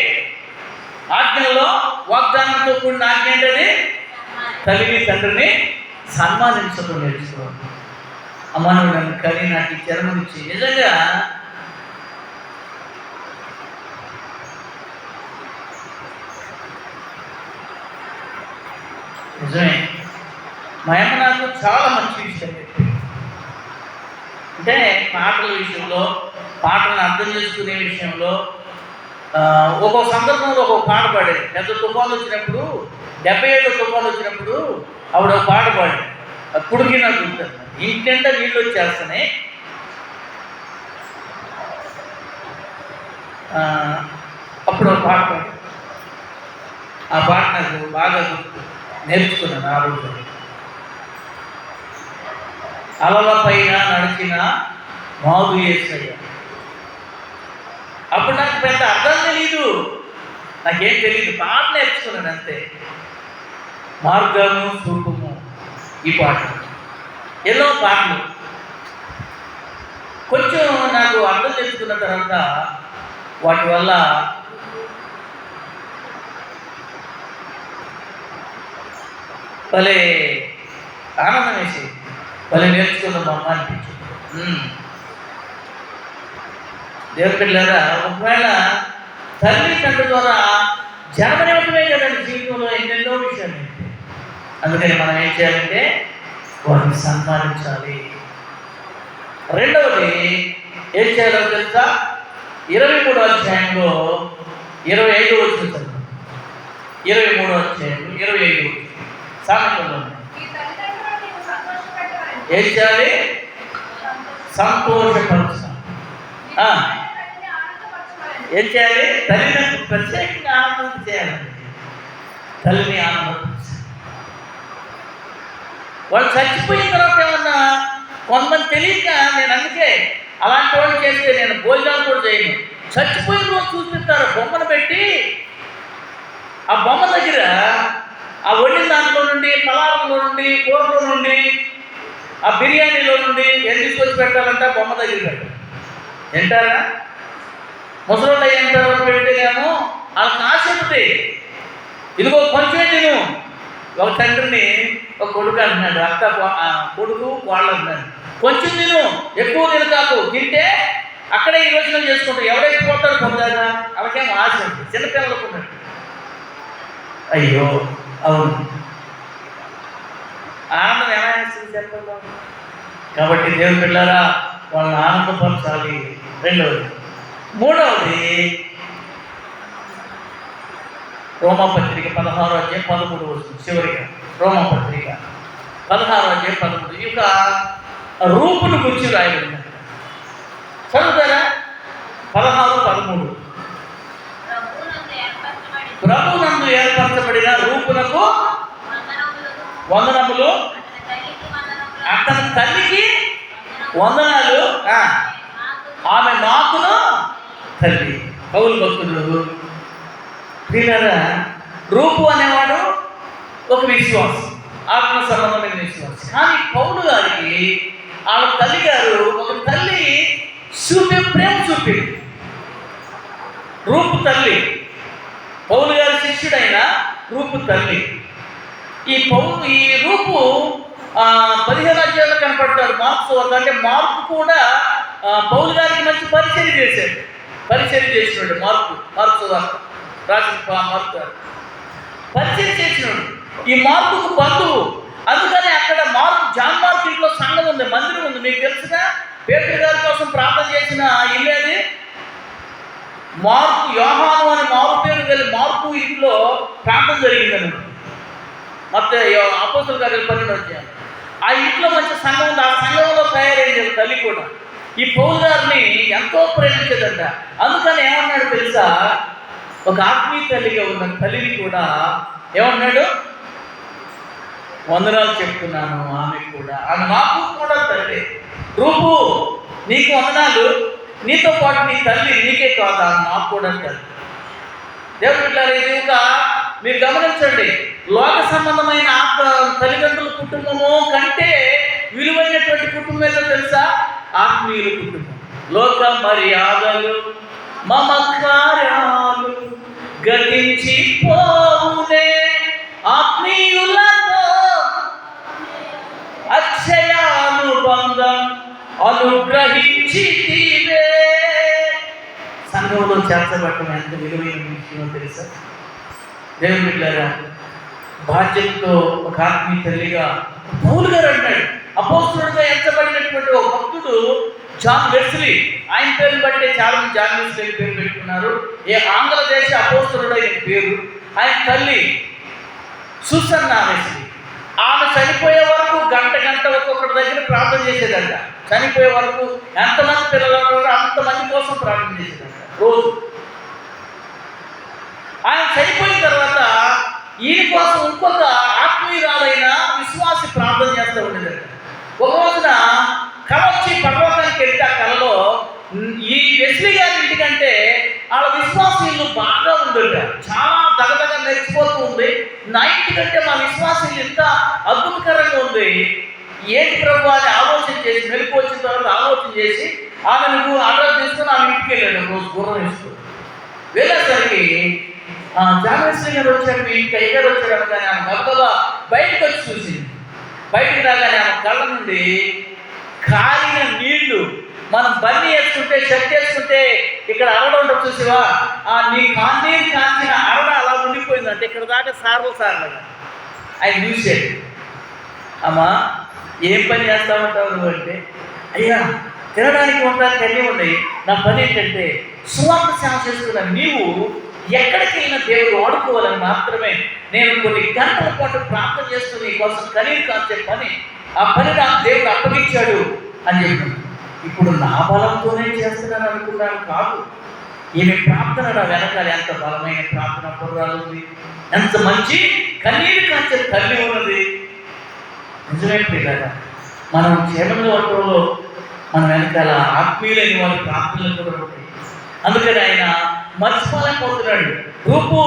A: ఆజ్ఞలో వాగ్దానంతో కూడిన ఆజ్ఞ ఏంటది? తల్లిని తండ్రిని సన్మానించడం నేర్చుకోవాలి. అమ్మ నువ్వు నన్ను కని నాకు ఈ జన్మనిచ్చి, నిజంగా నిజమే. మా అమ్మ నాకు చాలా మంచి విషయం చెప్పింది. అంటే పాటల విషయంలో, పాటలను అర్థం చేసుకునే విషయంలో ఒక్కో సందర్భంలో ఒక్కొక్క పాట పాడేది. పెద్ద తుఫాను వచ్చినప్పుడు, 70 ఏళ్ళ తుఫాను వచ్చినప్పుడు ఆవిడ ఒక పాట పాడేది. అప్పుడుకి నాకు గుర్తుంది. ఇంటి నిండా నీళ్ళు వచ్చేస్తున్నాయి. అప్పుడు ఒక పాట పాడి, ఆ పాట నాకు బాగా గుర్తు, నేర్చుకున్నాను ఆ రోజు. అలల పైన నడిచిన మాధు యేసయ్య. అప్పుడు నాకు పెద్ద అర్థం తెలీదు, నాకేం తెలియదు, పాట నేర్చుకున్నాను అంతే. మార్గము సూపము ఈ పాట, ఎన్నో పాటలు కొంచెం నాకు అర్థం చేసుకున్న తర్వాత వాటి వల్ల భలే ఆనందం వేసి భలే నేర్చుకున్న మా అమ్మ అనిపించింది. దేవుని బిడ్డలారా, ఒకవేళ తల్లి తండ్రి ద్వారా జన్మనివ్వటమే కదండి జీవితంలో ఎన్నెన్నో విషయాలు ఉంటాయి. అందుకని మనం ఏం చేయాలంటే వారిని సన్మానించాలి. రెండవది ఏం చేయాలో తెలుసా? 23వ అధ్యాయంలో 25 వచ్చిన 23వ అధ్యాయం 25 సామెతల్లో ఏం చేయాలి? సంతోషపరచాలి. ఏం చేయాలి? తల్లిని ప్రత్యేకంగా ఆనందం చేయాలండి. తల్లిని ఆనందపరచాలి. వాళ్ళు చచ్చిపోయిన తర్వాత ఏమన్నా కొంతమంది తెలియక, నేను అందుకే అలాంటి వాళ్ళు చేస్తే నేను భోజనాలు కూడా చేయను. చచ్చిపోయిన రోజు చూపిస్తారు బొమ్మను పెట్టి, ఆ బొమ్మ దగ్గర ఆ వండిన దాంట్లో నుండి, పలారంలో నుండి, కూరలో నుండి, ఆ బిర్యానీలో నుండి ఏం తీసుకొచ్చి పెట్టాలంటే బొమ్మ దగ్గర పెట్టాలి. తింటారా? ముసలోళ్ళు అయిన తర్వాత పెడితేనేమో వాళ్ళకి ఆశ ఉంటుంది, ఇదిగో కొంచెమే తిను. ఒక తండ్రిని ఒక కొడుకు అంటున్నాడు, అత్త కొడుకు వాళ్ళు అంటున్నాడు, కొంచెం తిను, ఎక్కువ తిను కాకు, తింటే అక్కడే ఈ రోజున చేసుకుంటారు. ఎవరైతే పోతారు పొందారా? వాళ్ళకేమో ఆశ ఉంటుంది. చిన్నపిల్లలకు ఉన్నట్టు. అయ్యో అవును, ఆనందం ఎలా వేస్తుంది చెప్పండి. కాబట్టి దేవుని పిల్లరా, వాళ్ళని ఆనందపరచాలి. రెండవది. మూడవది, రోమపత్రిక 16వ అధ్యాయం 13 వస్తుంది చివరిగా. రోమపత్రిక 16వ అధ్యాయం 13. ఇక రూపును గురించి రాయబడింది. చదువుతారా? 16-13. ప్రభునందు ఏర్పరచబడిన రూపునకు వందనములు, అతని తల్లికి వందనాలు, ఆమె నాకును తల్లి. పౌలు భక్తుడు. దీనిరా రూపు అనేవాడు ఒక విశ్వాసం, ఆత్మ సంబంధమైన విశ్వాసం. కానీ పౌలు గారికి వాళ్ళ తల్లి గారు, ఒక తల్లి ప్రేమ చూపింది. రూపు తల్లి, పౌలు గారి శిష్యుడైన రూపు తల్లి. ఈ రూపు 15 అధ్యాయంలో కనపడతాడు. మార్క్స్ అంటే మార్కు కూడా పౌలు గారికి మంచి పరిచయం చేశాడు. పరిచయం చేసినాడు మార్కు రాసిన మార్కు గారు పరిచయం చేసినాడు. ఈ మార్కుకు బంధువు. అందుకని అక్కడ జాన్ మార్కు ఇంట్లో సంఘం ఉంది, మందిరం ఉంది. మీకు తెలుసుగా, పేతురు గారి కోసం ప్రార్థన చేసిన ఇల్లేది మార్కు. యోహాను అని మారు పేరు వెళ్ళి మార్కు ఇంట్లో ప్రార్థన జరిగిందని మొత్తం అపోస్తలుల కార్యాలు 12వ అధ్యాయం. ఆ ఇంట్లో మంచి సంఘం ఉంది. ఆ సంఘంలో తయారైంది తల్లి కూడా. ఈ పౌలు గారిని ఎంతో ప్రేమించేదంట. అందుకని ఏమన్నాడు తెలుసా? ఒక ఆత్మీయ తల్లిగా ఉన్న తల్లిని కూడా ఏమన్నాడు? వందనాలు చెప్తున్నాను ఆమెకు కూడా, ఆమె నాకు కూడా తల్లి. రూపు, నీకు వందనాలు. నీతో పాటు నీ తల్లి నీకే కాదు, ఆమె నాకు కూడా తల్లి. దేవుని బిడ్డలారా, ఇది ఇంకా మీరు గమనించండి. లోక సంబంధమైన తల్లిదండ్రుల కుటుంబము కంటే విలువైనటువంటి కుటుంబం ఏదో తెలుసా? ఆత్మీయుల కుటుంబం. లోక మర్యాదలు మమకారాలు గతించి పోవునే, ఆత్మీయులతో అక్షయానుబంధం అనుగ్రహించితివే. సంఘంలో చేర్చబడటం ఎంత విలువైన విషయమో తెలుసా? దేవుని బిడ్డలారా, బాధ్యతతో ఒక ఆత్మీయ తల్లిగా పౌలు గారు అంటాడు. అపోస్తలుడిగా ఎంచబడినటువంటి ఒక భక్తుడు జాన్ వెస్లీ. ఆయన పేరు బట్టే చాలా మంది జాన్ వెస్లీ పేరు పెట్టుకున్నారు. ఆంగ్ల దేశ అపోస్తలుడు ఆయన పేరు. ఆయన తల్లి సుసన్నా వెస్లీ. ఆమె చనిపోయే వరకు గంట ఒక్కొక్కటి దగ్గర ప్రార్థన చేసేదంట. చనిపోయే వరకు ఎంతమంది పిల్లలు ఉన్నారో అంతమంది కోసం ప్రార్థన చేసేదంట రోజు. ఆయన చనిపోయిన తర్వాత ఈయన కోసం ఇంకొక ఆత్మీయురాలైన విశ్వాసి ప్రార్థన చేస్తూ ఉండేదంట. ఒక రోజున కళ వచ్చి పర్వతానికి వెళ్తే ఆ కళలో ఈ వెస్లీ గారి ఇంటికంటే వాళ్ళ విశ్వాసీలు బాగా ఉండేట. చాలా దగదగ మెరిచిపోతూ ఉంది. నా ఇంటికంటే మా విశ్వాసీలు ఎంత అద్భుతకరంగా ఉంది. ఏంటి ప్రభు అని ఆలోచన చేసి, మెలకు వచ్చిన తర్వాత ఆలోచన చేసి ఆమెను ఆర్డర్ తీసుకుని ఆమె ఇంటికి వెళ్ళాడు. రోజు గుర్రం వేసుకుని వెళ్ళేసరికి జాన్ వెస్లీ గారు వచ్చాడు, మీ ఇంటికి అయ్యారు వచ్చాడు అనగానే ఆమె గబగబా బయటకు వచ్చి చూసింది. బయటకు రాగానే ఆమె కళ్ళ నుండి కాలిన నీళ్లు మనం బన్నీ వేసుకుంటే, షర్ట్ వేసుకుంటే ఇక్కడ అరడ ఉండదు చూసివా, నీ కాంతీరు కాంచిన అరడ అలా ఉండిపోయిందంటే ఇక్కడ దాకా సార్లు ఆయన చూసాడు. అమ్మా ఏం పని చేస్తామంటావు నువ్వు అంటే, అయ్యా తినడానికి ఉండడానికి అన్నీ ఉన్నాయి, నా పని ఏంటంటే సువార్త సేవ చేస్తున్నాను. నీవు ఎక్కడికి వెళ్ళిన దేవుడు వాడుకోవాలని మాత్రమే నేను కొన్ని గంటల పాటు ప్రార్థన చేస్తూ నీ కోసం కనీరు కాల్చే పని, ఆ పని నాకు దేవుడు అప్పగించాడు అని చెప్పాను. ఇప్పుడు నా బలంతోనే చేస్తున్నాను అనుకున్నాను కాదు. ఈమె ప్రార్థన నా వెనకాల ఎంత బలమైన ప్రార్థన పుర్రాలు ఉంది, ఎంత మంచి కన్నీరు కాల్చే తల్లి ఉన్నది. నిజమే పిల్లగా, మనం క్షేమంలో వంటలో మన వెనకాల ఆత్మీయులైన వాళ్ళ ప్రార్థనలు కూడా ఉంటాయి. అందుకని ఆయన మర్చిపోలేకపోతున్నాడు. రూపు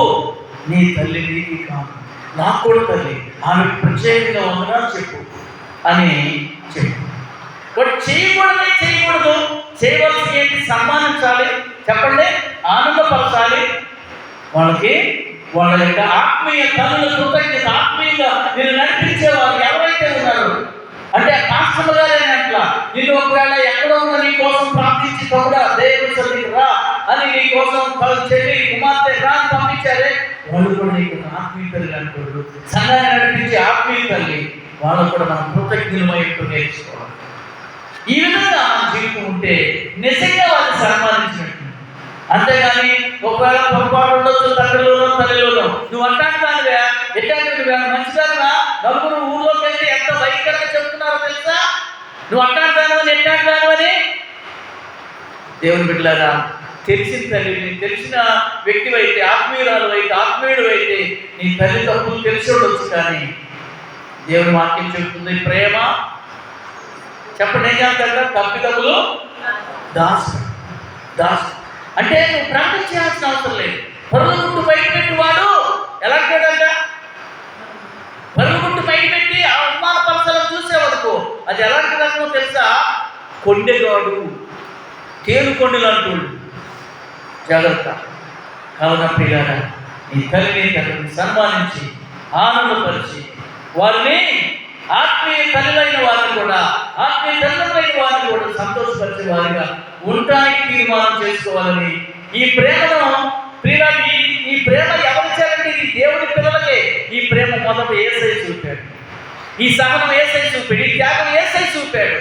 A: నీ తల్లి నీకు కాదు, నాకు కూడా తల్లి, ఆమెకు ప్రత్యేకంగా ఉందా చెప్పు అని చెప్పు. వాడు చేయకూడదు, చేయవలసి ఏంటి? సన్మానించాలి, చెప్పండి, ఆనందపరచాలి. వాళ్ళ యొక్క ఆత్మీయ తల్లుల కృతజ్ఞత, ఆత్మీయంగా నేను నడిపించే వాళ్ళు ఎవరైతే ఉన్నారు అంటే కాస్టమర్ గారే అట్లా నిన్ను ఒకవేళ ఎక్కడో ఉన్న నీ కోసం ప్రార్థించి తమ్ముడా దేవుడి సన్నిధికి రా అని నీ కోసం చెల్లి కుమార్తె రా అని పంపించారే, వాళ్ళు కూడా నీకు ఆత్మీయ తల్లి అనుకోరు. సంఘాన్ని నడిపించే ఆత్మీయ తల్లి, వాళ్ళు కూడా మనం కృతజ్ఞులమైనట్టు నేర్చుకోవాలి. ఈ విధంగా మన జీవితం ఉంటే నిజంగా వాళ్ళని సన్మానించినట్టు. అంతేగాని ఒకవేళ పొరపాటు ఉండొచ్చు, తండ్రిలోనో తల్లిలోనో, నువ్వు అంటాను దానివే ఎట్లాంటి మంచిదానివా, నలుగురు ఊళ్ళోకి వెళ్తే ఎంత భయంకరంగా చెప్తున్నారో తెలుసా, నువ్వు అంటాను దానివని ఎట్లాంటి దానివని. దేవుని బిడ్డలారా, తెలిసిన తల్లిని, తెలిసిన వ్యక్తివి అయితే, ఆత్మీయురాలు అయితే, ఆత్మీయుడు అయితే నీ తల్లి తప్పులు తెలిసి ఉండొచ్చు, కానీ దేవుని వాక్యం చెప్తుంది ప్రేమ. చెప్పండి ఏం చేస్తాడ? తప్పిదములు దాసు అంటే నువ్వు ప్రార్థన చేయాల్సిన అవసరం లేదు. పరుగుగుట్టు బయట పెట్టివాడు ఎలాంటాడంట? పరుగుగుట్టు బయట పెట్టి ఆ అవమానపరచాలని చూసేవాడుకో అది ఎలాంటి రకమో తెలుసా? కొండెగాడు, తేలుకొండలు అంటుడు. జాగ్రత్త. కావున ప్రియులారా, నీ తల్లిని తండ్రిని సన్మానించి ఆనందపరిచి వారిని ఆత్మీయ తల్లులైన వారిని కూడా, ఆత్మీయ తల్లులైన వారిని కూడా సంతోషపరిచే వారిగా ఉండడానికి తీర్మానం చేసుకోవాలని. ఈ ప్రేమను ఈ ప్రేమ ఎవరిచ్చారంటే ఇది దేవుడి పిల్లలకే. ఈ ప్రేమ మొదట యేసయ్య చూపాడు, ఈ సహనం యేసయ్య చూపాడు, ఈ త్యాగం యేసయ్య చూపాడు.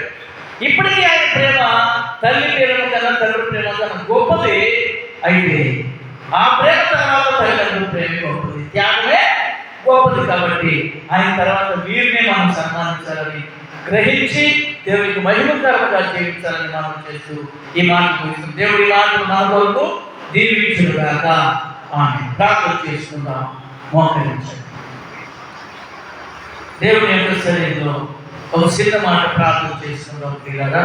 A: ఇప్పటికీ ఆయన ప్రేమ తల్లి ప్రేమ కన్నా తండ్రి ప్రేమ కన్నా గొప్పది. అయితే ఆ ప్రేమ తర్వాత తల్లిదండ్రుల ప్రేమ గొప్పది, త్యాగమే గొప్పది. కాబట్టి ఆయన తర్వాత వీరిని మనం సన్మానించాలని గ్రహించి దేవుడికి మహిమకరంగా జీవించాలని మనం చేస్తూ ఈ మాటలు చూస్తాం. దేవుడి మాటలు మన కొరకు దీవించుగాక. ఆమేన్. ప్రార్థన చేసుకుందాం. మోకరించండి. దేవుని యొక్క సన్నిధిలో ఒక చిన్న మాట ప్రార్థన చేసుకుందాం ప్రియులారా.